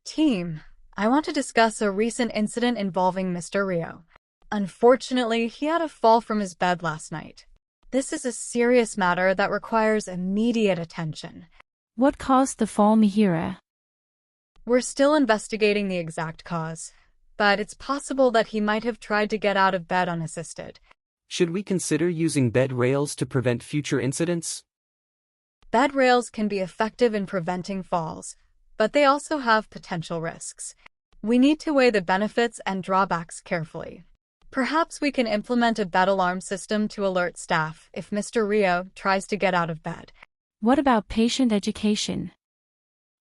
Team, I want to discuss a recent incident involving Mr. Rio. Unfortunately, he had a fall from his bed last night. This is a serious matter that requires immediate attention. What caused the fall, Mihira? We're still investigating the exact cause, but it's possible that he might have tried to get out of bed unassisted. Should we consider using bed rails to prevent future incidents? Bed rails can be effective in preventing falls, but they also have potential risks. We need to weigh the benefits and drawbacks carefully. Perhaps we can implement a bed alarm system to alert staff if Mr. Rio tries to get out of bed. What about patient education?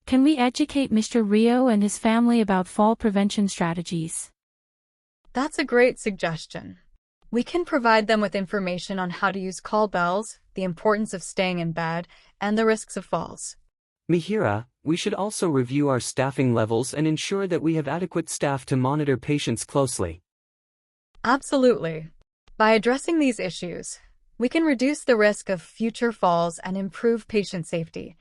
Can we educate Mr. Rio and his family about fall prevention strategies? That's a great suggestion. We can provide them with information on how to use call bells, the importance of staying in bed, and the risks of falls. Mihira, we should also review our staffing levels and ensure that we have adequate staff to monitor patients closely. Absolutely. By addressing these issues, we can reduce the risk of future falls and improve patient safety.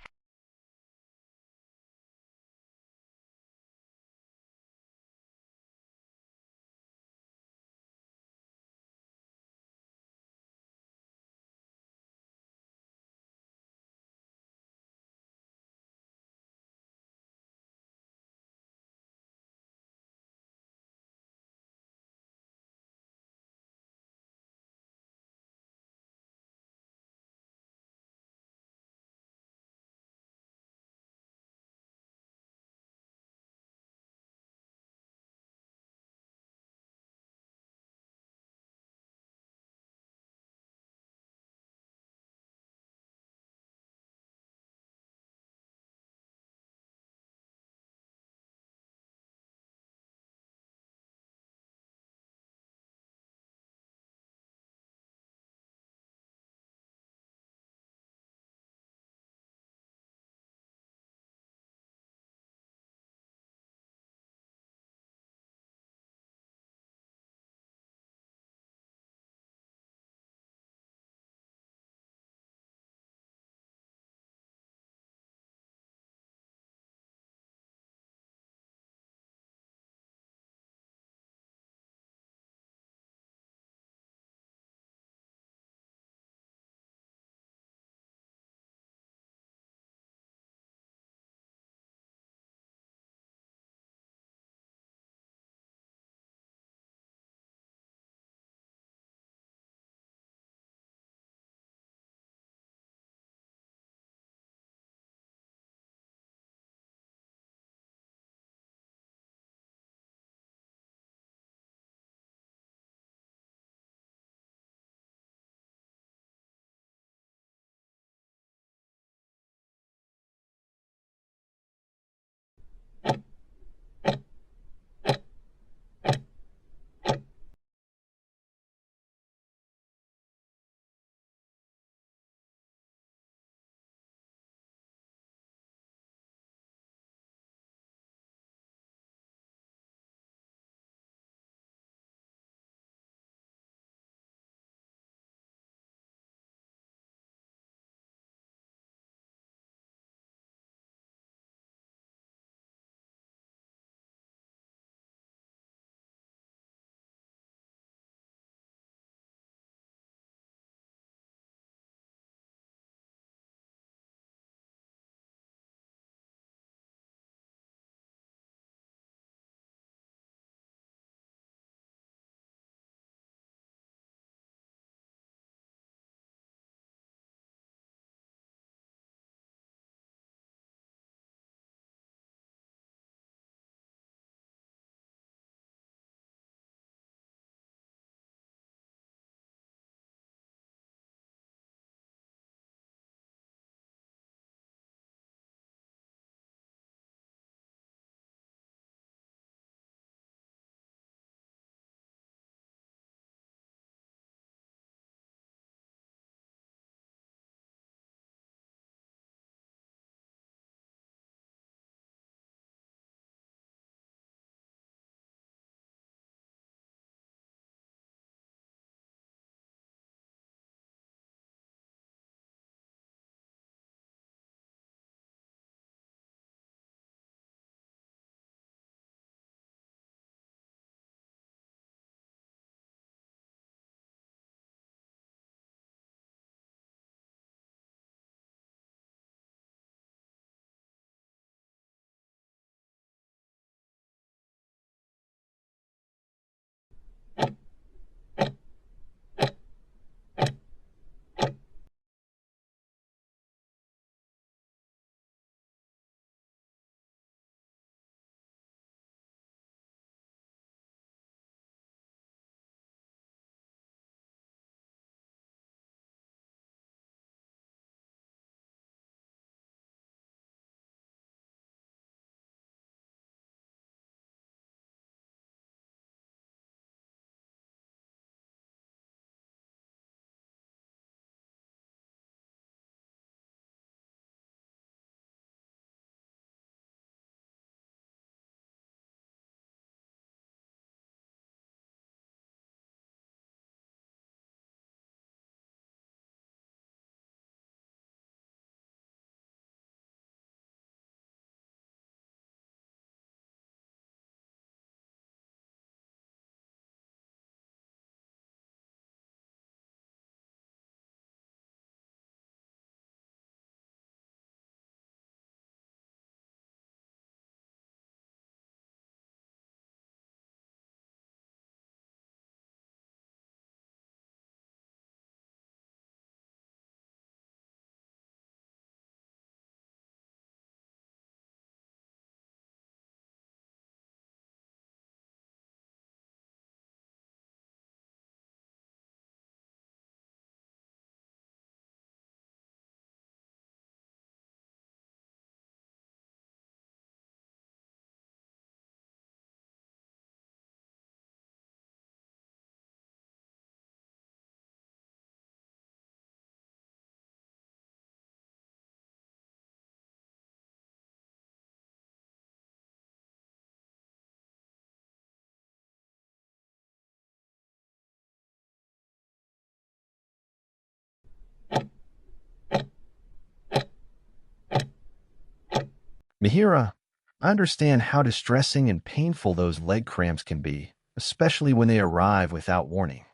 Mihira, I understand how distressing and painful those leg cramps can be, especially when they arrive without warning.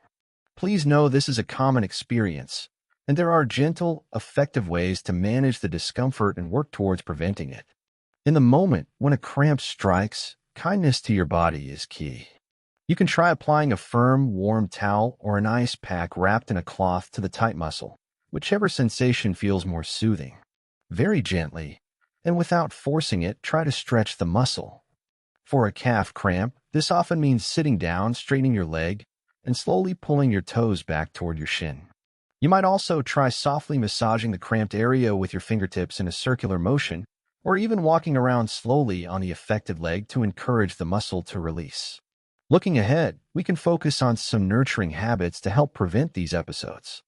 Please know this is a common experience, and there are gentle, effective ways to manage the discomfort and work towards preventing it. In the moment when a cramp strikes, kindness to your body is key. You can try applying a firm, warm towel or an ice pack wrapped in a cloth to the tight muscle, whichever sensation feels more soothing. Very gently, and without forcing it, try to stretch the muscle. For a calf cramp, this often means sitting down, straightening your leg, and slowly pulling your toes back toward your shin. You might also try softly massaging the cramped area with your fingertips in a circular motion, or even walking around slowly on the affected leg to encourage the muscle to release. Looking ahead, we can focus on some nurturing habits to help prevent these episodes.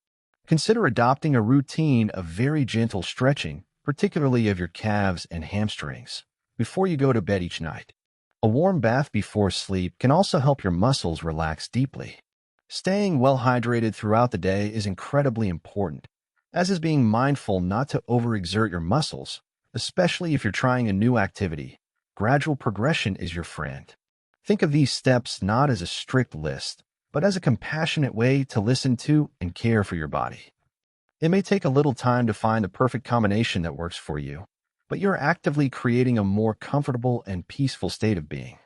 Consider adopting a routine of very gentle stretching, particularly of your calves and hamstrings, before you go to bed each night. A warm bath before sleep can also help your muscles relax deeply. Staying well hydrated throughout the day is incredibly important, as is being mindful not to overexert your muscles, especially if you're trying a new activity. Gradual progression is your friend. Think of these steps not as a strict list, but as a compassionate way to listen to and care for your body. It may take a little time to find the perfect combination that works for you, but you're actively creating a more comfortable and peaceful state of being.